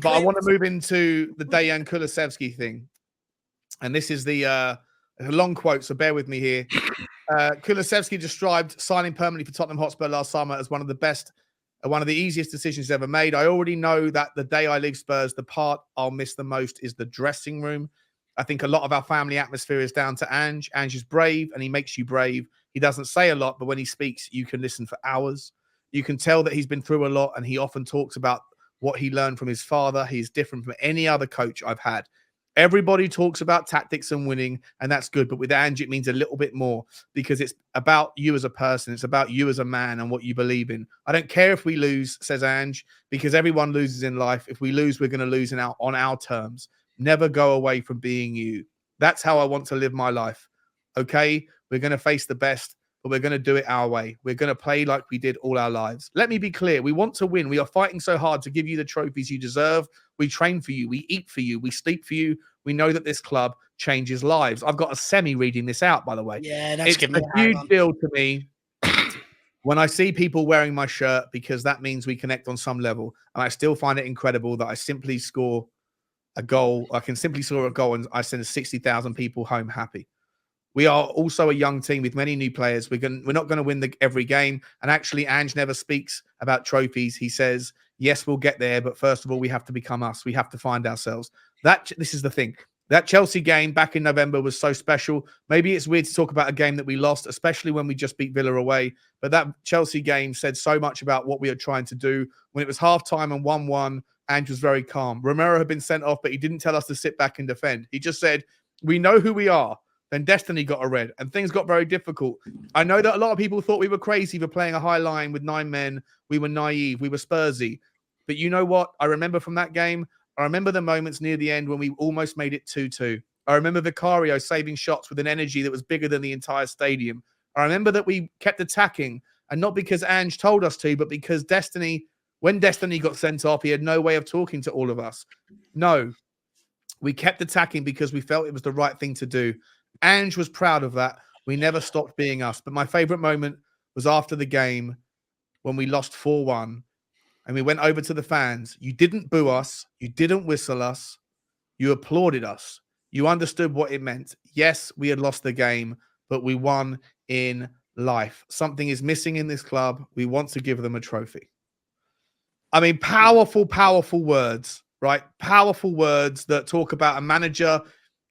But I want to move into the Dejan Kulusevski thing. And this is the long quote, so bear with me here. Kulusevski described signing permanently for Tottenham Hotspur last summer as one of the easiest decisions he's ever made. I already know that the day I leave Spurs, the part I'll miss the most is the dressing room. I think a lot of our family atmosphere is down to Ange. Ange is brave, and he makes you brave. He doesn't say a lot, but when he speaks, you can listen for hours. You can tell that he's been through a lot, and he often talks about what he learned from his father. He's different from any other coach I've had. Everybody talks about tactics and winning, and that's good. But with Ange, it means a little bit more because it's about you as a person. It's about you as a man and what you believe in. I don't care if we lose, says Ange, because everyone loses in life. If we lose, we're going to lose on our terms. Never go away from being you. That's how I want to live my life. Okay? We're going to face the best, but we're going to do it our way. We're going to play like we did all our lives. Let me be clear. We want to win. We are fighting so hard to give you the trophies you deserve. We train for you. We eat for you. We sleep for you. We know that this club changes lives. I've got a semi reading this out, by the way. Yeah, that's it's a huge deal to me when I see people wearing my shirt because that means we connect on some level. And I still find it incredible that I simply score a goal. I can simply score a goal and I send 60,000 people home happy. We are also a young team with many new players. We're not going to win every game. And actually, Ange never speaks about trophies. He says, yes, we'll get there. But first of all, we have to become us. We have to find ourselves. This is the thing. That Chelsea game back in November was so special. Maybe it's weird to talk about a game that we lost, especially when we just beat Villa away. But that Chelsea game said so much about what we are trying to do. When it was halftime and 1-1, Ange was very calm. Romero had been sent off, but he didn't tell us to sit back and defend. He just said, we know who we are. Then destiny got a red and things got very difficult. I know that a lot of people thought we were crazy for playing a high line with 9 men. We were naive. We were Spursy. But you know what? I remember from that game, I remember the moments near the end when we almost made it 2-2. I remember Vicario saving shots with an energy that was bigger than the entire stadium. I remember that we kept attacking, and not because Ange told us to, but because when Destiny got sent off, he had no way of talking to all of us. No, we kept attacking because we felt it was the right thing to do. Ange was proud of that. We never stopped being us. But my favorite moment was after the game when we lost 4-1 and we went over to the fans. You didn't boo us. You didn't whistle us. You applauded us. You understood what it meant. Yes, we had lost the game, but we won in life. Something is missing in this club. We want to give them a trophy. I mean, powerful, powerful words, right? Powerful words that talk about a manager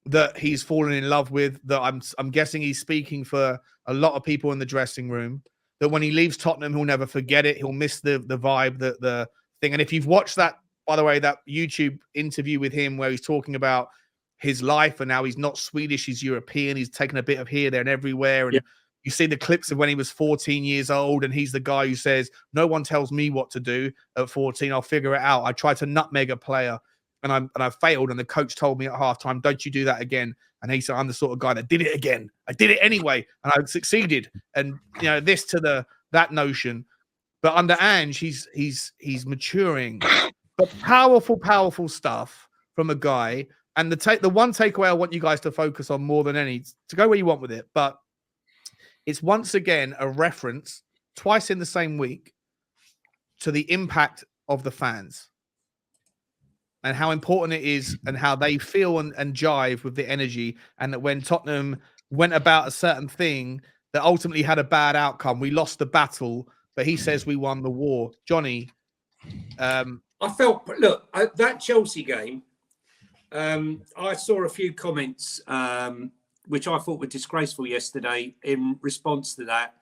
that he's fallen in love with, that I'm guessing he's speaking for a lot of people in the dressing room, that when he leaves Tottenham, he'll never forget it. He'll miss the vibe, the thing. And if you've watched that, by the way, that YouTube interview with him where he's talking about his life and now he's not Swedish, he's European, he's taken a bit of here, there and everywhere. And you see the clips of when he was 14 years old and he's the guy who says, no one tells me what to do at 14. I'll figure it out. I tried to nutmeg a player. And I failed, and the coach told me at halftime, don't you do that again. And he said, I'm the sort of guy that did it again. I did it anyway, and I succeeded. And this to that notion. But under Ange, he's maturing. But powerful, powerful stuff from a guy. And the one takeaway I want you guys to focus on more than any, to go where you want with it, but it's once again a reference, twice in the same week, to the impact of the fans. And how important it is and how they feel and jive with the energy. And that when Tottenham went about a certain thing that ultimately had a bad outcome, we lost the battle, but he says we won the war. Johnny. I felt, look, that Chelsea game, I saw a few comments, which I thought were disgraceful yesterday in response to that.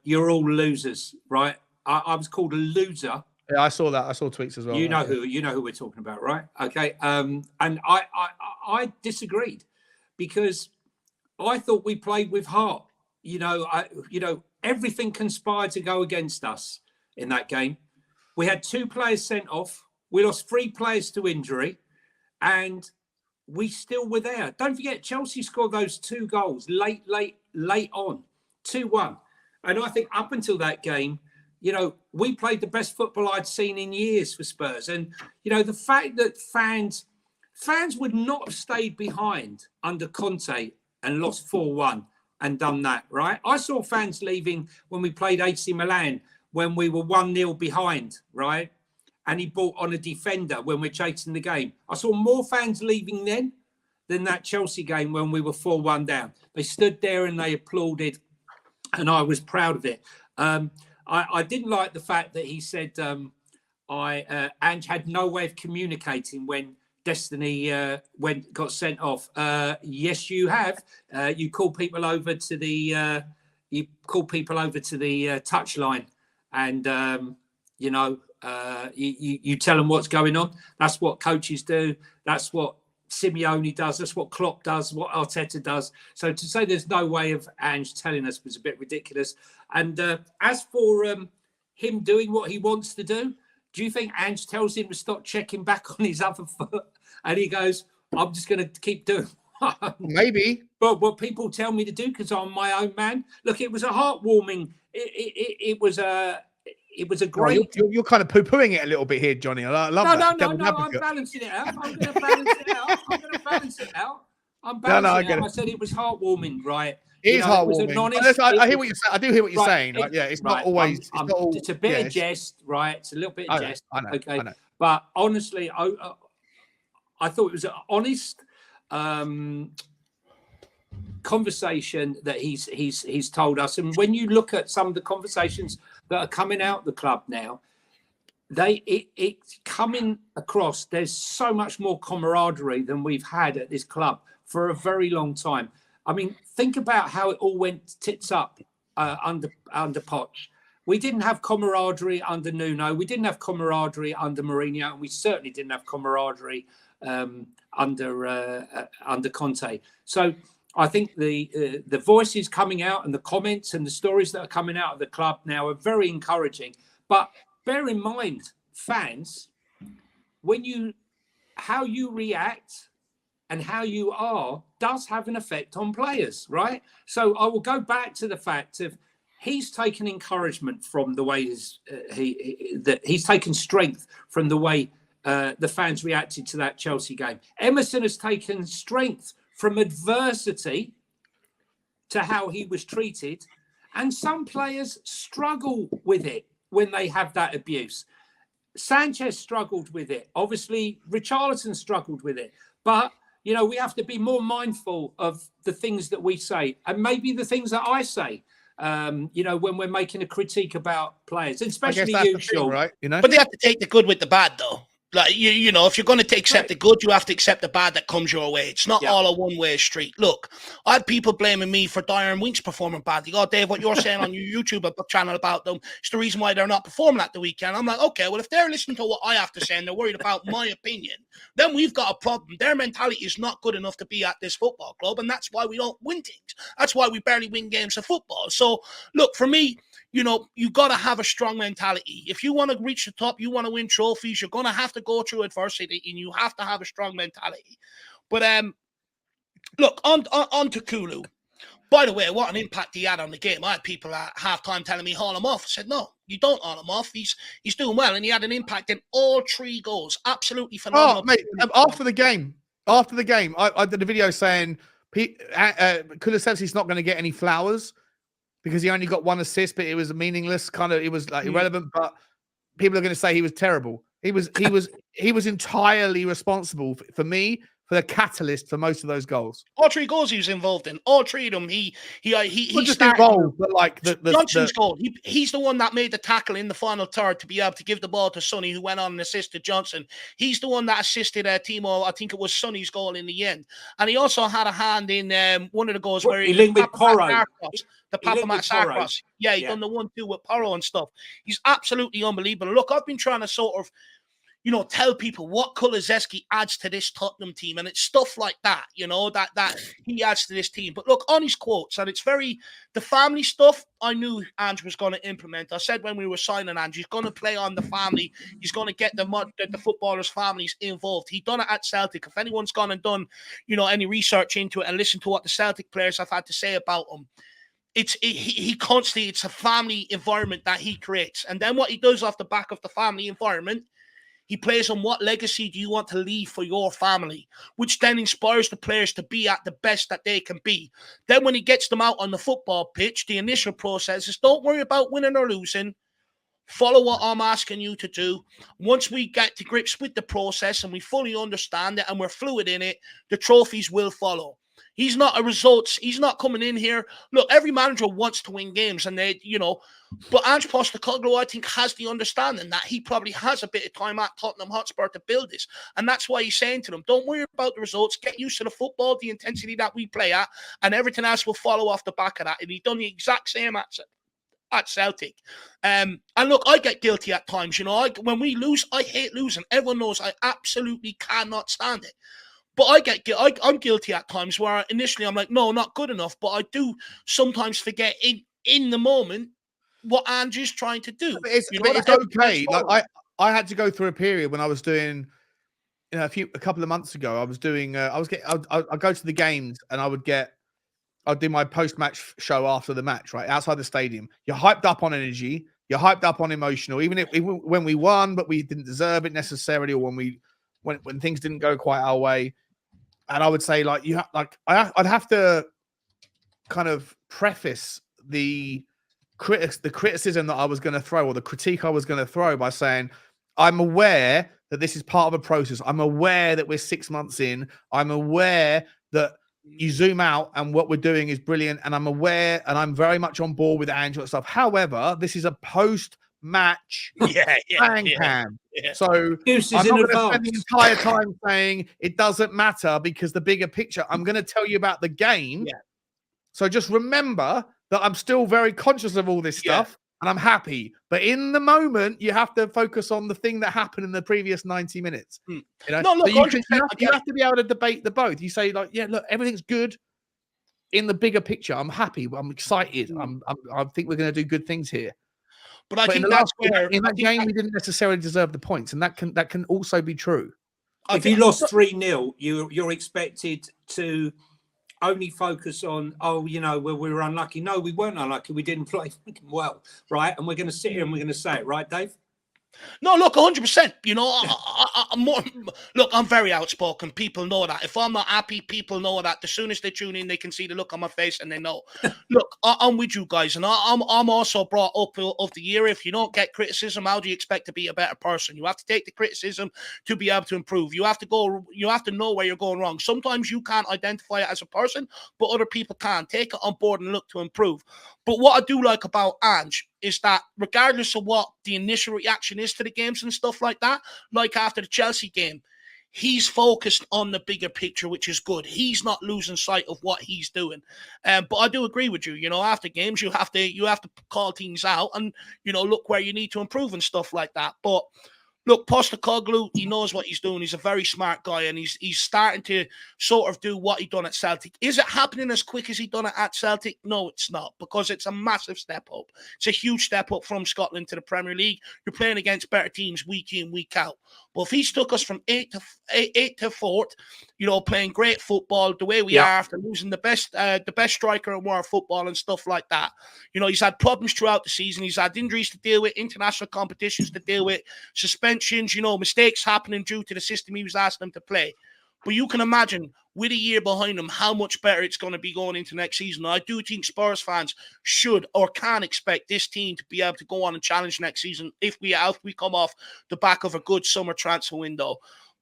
You're all losers, right? I was called a loser. Yeah, I saw that. I saw tweets as well. You know who we're talking about, right? Okay. And I disagreed because I thought we played with heart. Everything conspired to go against us in that game. We had 2 players sent off. We lost 3 players to injury, and we still were there. Don't forget, Chelsea scored those 2 goals late on, 2-1. And I think up until that game, we played the best football I'd seen in years for Spurs. And, the fact that fans would not have stayed behind under Conte and lost 4-1 and done that, right? I saw fans leaving when we played AC Milan when we were 1-0 behind, right? and he brought on a defender when we're chasing the game. I saw more fans leaving then than that Chelsea game when we were 4-1 down. They stood there and they applauded, and I was proud of it. I didn't like the fact that he said Ange had no way of communicating when Destiny got sent off. Yes, you have. You call people over to the touchline, and you tell them what's going on. That's what coaches do. That's what Simeone does. That's what Klopp does. What Arteta does. So to say there's no way of Ange telling us was a bit ridiculous. And as for him doing what he wants to do you think Ange tells him to stop checking back on his other foot, and he goes, "I'm just going to keep doing"? Maybe. But what people tell me to do, because I'm my own man. Look, it was a heartwarming. It was a great. Oh, you're kind of poo-pooing it a little bit here, Johnny. I love that. No. I'm balancing it out. I'm going to balance it out. I'm balancing it out. I said it was heartwarming, right? It is heartwarming. I hear what you're saying. I do hear what you're saying. Yeah, it's not always. It's a bit of jest, right? It's a little bit of jest. I know. Okay, but honestly, I thought it was an honest conversation that he's told us. And when you look at some of the conversations that are coming out the club now, it's coming across. There's so much more camaraderie than we've had at this club for a very long time. I mean, think about how it all went tits up under Poch. We didn't have camaraderie under Nuno. We didn't have camaraderie under Mourinho, and we certainly didn't have camaraderie under Conte. So I think the voices coming out and the comments and the stories that are coming out of the club now are very encouraging. But bear in mind, fans, how you react and how you are does have an effect on players, right? So I will go back to the fact of he's taken encouragement from the way he's taken strength from the way the fans reacted to that Chelsea game. Emerson has taken strength from adversity to how he was treated, and some players struggle with it when they have that abuse. Sanchez struggled with it. Obviously, Richarlison struggled with it, but we have to be more mindful of the things that we say, and maybe the things that I say, when we're making a critique about players, especially you, Sean. Right? But they have to take the good with the bad, though. Like, if you're going to accept the good, you have to accept the bad that comes your way. It's not all a one-way street. Look, I had people blaming me for Darren Winks performing badly. Oh, Dave, what you're saying on your YouTube channel about them is the reason why they're not performing at the weekend. I'm like, okay, well, if they're listening to what I have to say and they're worried about my opinion, then we've got a problem. Their mentality is not good enough to be at this football club, and that's why we don't win things. That's why we barely win games of football. So, look, for me, you got to have a strong mentality. If you want to reach the top, you want to win trophies, you're going to have to go through adversity, and you have to have a strong mentality. But look, on to Kulu. By the way, what an impact he had on the game. I had people at halftime telling me, haul him off. I said, no, you don't haul him off. He's doing well, and he had an impact in all 3 goals. Absolutely phenomenal. Oh, mate, after the game, I did a video saying Kulusevski's not going to get any flowers, because he only got 1 assist, but it was meaningless. It was like irrelevant. But people are going to say he was terrible. He was entirely responsible for me, for the catalyst for most of those goals. All 3 goals he was involved in. All 3 of them. He just involved, but like Johnson's goal. He's the one that made the tackle in the final third to be able to give the ball to Sonny, who went on and assisted Johnson. He's the one that assisted Timo. I think it was Sonny's goal in the end, and he also had a hand in one of the goals where he linked with Porro. The Papamat cross. Yeah, he done the 1-2 with Porro and stuff. He's absolutely unbelievable. Look, I've been trying to sort of, tell people what Kulusevski adds to this Tottenham team, and it's stuff like that, that he adds to this team. But look, on his quotes, and it's the family stuff, I knew Ange was going to implement. I said when we were signing Ange, he's going to play on the family. He's going to get the footballers' families involved. He done it at Celtic. If anyone's gone and done, any research into it and listened to what the Celtic players have had to say about him, it's a family environment that he creates. And then what he does off the back of the family environment, he plays on what legacy do you want to leave for your family, which then inspires the players to be at the best that they can be. Then when he gets them out on the football pitch, the initial process is don't worry about winning or losing. Follow what I'm asking you to do. Once we get to grips with the process and we fully understand it and we're fluid in it, the trophies will follow. He's not a results. He's not coming in here. Look, every manager wants to win games, and they, but Ange Postecoglou, I think, has the understanding that he probably has a bit of time at Tottenham Hotspur to build this, and that's why he's saying to them, "Don't worry about the results. Get used to the football, the intensity that we play at, and everything else will follow off the back of that." And he's done the exact same at Celtic. And look, I get guilty at times. When we lose, I hate losing. Everyone knows I absolutely cannot stand it. But I'm guilty at times where initially I'm like, no, not good enough. But I do sometimes forget in the moment what Andrew's trying to do. It's okay. Like I had to go through a period when I was doing, a couple of months ago, I was doing, I'd go to the games and I'd do my post-match show after the match, right outside the stadium. You're hyped up on energy. You're hyped up on emotional, even when we won, but we didn't deserve it necessarily, or when things didn't go quite our way. And I would say, I'd have to kind of preface the criticism that I was going to throw, or the critique I was going to throw, by saying, I'm aware that this is part of a process. I'm aware that we're 6 months in. I'm aware that you zoom out and what we're doing is brilliant. And I'm aware, and I'm very much on board with Angel and stuff. However, this is a post-match bang cam. Yeah. So I'm not going to spend the entire time saying it doesn't matter, because the bigger picture, I'm going to tell you about the game. Yeah. So just remember that I'm still very conscious of all this stuff, and I'm happy. But in the moment, you have to focus on the thing that happened in the previous 90 minutes. No, look, so you have to be able to debate the both. You say, look, everything's good in the bigger picture. I'm happy. I'm excited. I think we're going to do good things here. But I think that's where in that game we didn't necessarily deserve the points, and that can also be true. If you lost 3-0, you're expected to only focus on, we were unlucky. No, we weren't unlucky. We didn't play well, right? And we're going to sit here and we're going to say it, right, Dave? No, look, 100%. I'm very outspoken. People know that. If I'm not happy, people know that. As soon as they tune in, they can see the look on my face and they know. Look, I'm with you guys, and I'm also brought up of the year. If you don't get criticism, how do you expect to be a better person? You have to take the criticism to be able to improve. You have to know where you're going wrong. Sometimes you can't identify it as a person, but other people can. Take it on board and look to improve. But what I do like about Ange is that regardless of what the initial reaction is to the games and stuff like that, like after the Chelsea game, he's focused on the bigger picture, which is good. He's not losing sight of what he's doing. But I do agree with you. After games, you have to call things out and, look where you need to improve and stuff like that. But look, Postecoglou, he knows what he's doing. He's a very smart guy, and he's starting to sort of do what he done at Celtic. Is it happening as quick as he done it at Celtic? No, it's not, because it's a massive step up. It's a huge step up from Scotland to the Premier League. You're playing against better teams week in, week out. But if he's took us from 8th to 4th, playing great football the way we are after losing the best striker in world football and stuff like that. He's had problems throughout the season. He's had injuries to deal with, international competitions to deal with, suspensions, mistakes happening due to the system he was asking them to play. But you can imagine, with a year behind him, how much better it's going to be going into next season. I do think Spurs fans should or can expect this team to be able to go on and challenge next season if we come off the back of a good summer transfer window.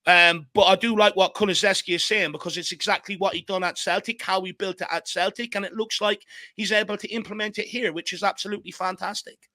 But I do like what Kulusevski is saying, because it's exactly what he done at Celtic, how we built it at Celtic, and it looks like he's able to implement it here, which is absolutely fantastic.